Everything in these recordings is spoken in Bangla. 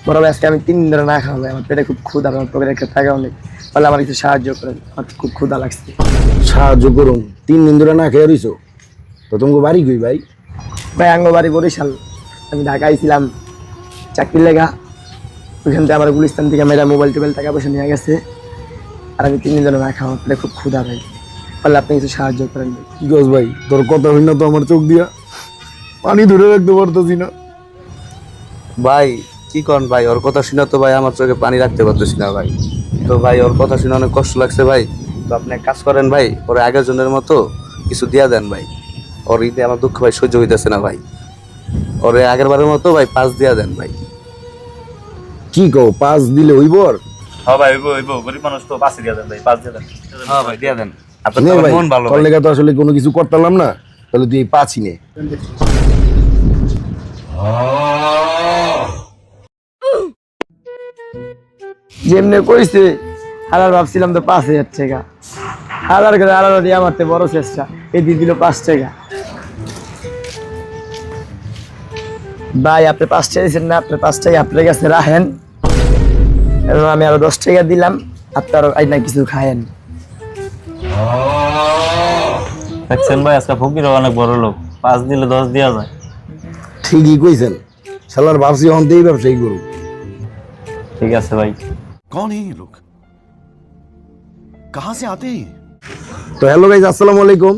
বড় ভাই আজকে আমি 3 দিন ধরে না খাওয়া ভাই, আমার পেটে খুব ক্ষুধা, আমার পকেটে একটা টাকাও নেই, তাহলে আমার একটু সাহায্য করেন, আমার খুব ক্ষুধা লাগছে। সাহায্য করুন? 3 দিন ধরে না খেয়ে রইছো তো? তোমাকে বাড়ি কই ভাই? ভাই আঙ্গ বাড়ি বরিশাল, আমি ঢাকায় ছিলাম চাকরির লেগা, ওইখান থেকে আমার গুলিস্তান থেকে মেয়েরা মোবাইল টোবাইল টাকা পয়সা নিয়ে গেছে, আর আমি 3 দিন ধরে না খাওয়া, আমার পেটে খুব ক্ষুধা ভাই, তাহলে আপনি কিছু সাহায্য করেন ভাই। কি কস ভাই? তোর কথা হই না তো আমার চোখ দিয়া পানি ধরে রাখতে পারতেছি না। ভাই কি করেন ভাই, ওর কথা শুনে তো ভাই আমার চোখে পানি রাখতে পারতেছি না ভাই। তো ভাই ওর কথা শুনে অনেক কষ্ট লাগছে ভাই। তো আপনি এক কাজ করেন ভাই, ওর আগের জনের মতো কিছু দিয়া দেন ভাই। ওর ঈদে আমার দুঃখ ভাই সহ্য হইতেছে না ভাই। ওরে আগের বারের মতো ভাই 5 দিয়া দেন ভাই। কি কও 5 দিলে হইব? আর হ্যাঁ ভাই, হইব গরিব মানুষ তো 5 দিয়ে দেন ভাই, 5 দিয়ে দেন। হ্যাঁ ভাই দিয়া দেন, আপনার নে তো ভাই, মন ভালো তোর ভাই। লেগে তো আসলে কোনো কিছু করতাম না, তাহলে তুই এই 5ই নে। যেমনি কইছে হালার ভাবছিলাম তো 5,000 টাকা, হালার করে হালার দিয়ে আমার তো বড় চেষ্টা, এই দিয়ে দিল 5 টাকা। ভাই আপনি 5 টাকা দিয়েছেন না, আপনি 5 টাকা আপনার কাছে রাখেন, এবং আমি আরো 10 টাকা দিলাম, আপনার আইনা কিছু খায়েন। দেখছেন ভাই, আজকে ফকির অনেক বড় লোক, 5 দিলে 10 দেওয়া যায়। ঠিকই কইছেন, শালার ভাবছি হন্তেই ব্যবসায়ী করুক। ঠিক আছে ভাই। कौन है ये लोग? कहां से आते हैं? তো হ্যালো গাইজ, আসসালামু আলাইকুম।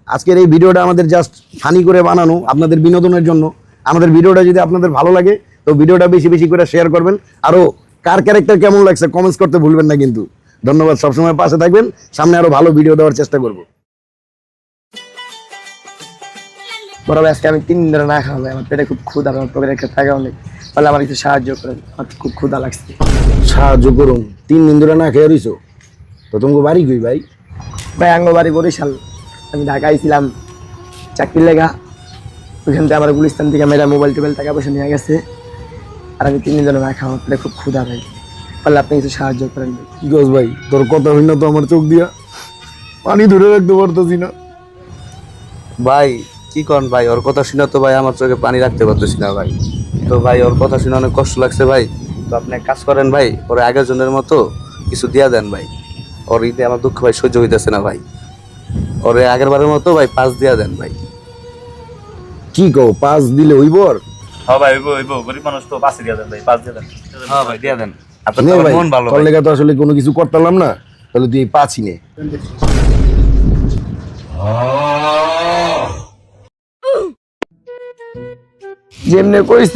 আজকের এই ভিডিওটা আমাদের জাস্ট ফানি করে বানানো, আপনাদের বিনোদনের জন্য। আমাদের ভিডিওটা যদি আপনাদের ভালো লাগে তো ভিডিওটা বেশি বেশি করে শেয়ার করবেন, আরও কার ক্যারেক্টার কেমন লাগছে কমেন্টস করতে ভুলবেন না কিন্তু। ধন্যবাদ, সবসময় পাশে থাকবেন, সামনে আরো ভালো ভিডিও দেওয়ার চেষ্টা করব। বড় ভাই আজকে আমি 3 দিন ধরে না খাওয়া ভাই, আমার পেটে খুব ক্ষুধা, আমার পকেটে একটা টাকাও নেই, তাহলে আমার কিছু সাহায্য করেন, আমার খুব ক্ষুধা লাগছে। সাহায্য করুন? 3 দিন ধরে না খেয়ে রইছো তো তোমাকে বাড়ি কই ভাই? ভাই আঙ্গ বাড়ি বরিশাল, আমি ঢাকায় ছিলাম চাকরির লেগা, ওইখান থেকে আমার গুলিস্তান থেকে মেয়েরা মোবাইল টোবাইল টাকা পয়সা নিয়ে গেছে, আর আমি 3 দিন ধরে না খাওয়া, আমার পেটে খুব ক্ষুধা ভাই, তাহলে আপনি কিছু সাহায্য করেন ভাই। কি কস ভাই? তোর কথা হই না তো আমার চোখ দিয়া পানি ধরে রাখতে পারতেছি না। ভাই কি করেন ভাই, ওর কথা শুনে তো ভাই আমার চোখে পানি রাখতে পারতেছি না ভাই। তো ভাই ওর কথা শুনে অনেক কষ্ট লাগছে ভাই। তো আপনি এক কাজ করেন ভাই, ওর আগের জনের মতো কিছু দিয়া দেন ভাই। ওর ঈদে আমার দুঃখ ভাই সহ্য হইতেছে না ভাই। ওরে আগের বারের মতো ভাই 5 দিয়া দেন ভাই। কি কও 5 দিলে হইব? আর হ্যাঁ ভাই, হইব গরিব মানুষ তো 5 দিয়ে দেন ভাই, 5 দিয়ে দেন। হ্যাঁ ভাই দিয়া দেন, আপনার নে তো ভাই, মন ভালো তোর ভাই। লেগে তো আসলে কোনো কিছু করতাম না, তাহলে তুই এই 5ই নে। যেমনি কইছে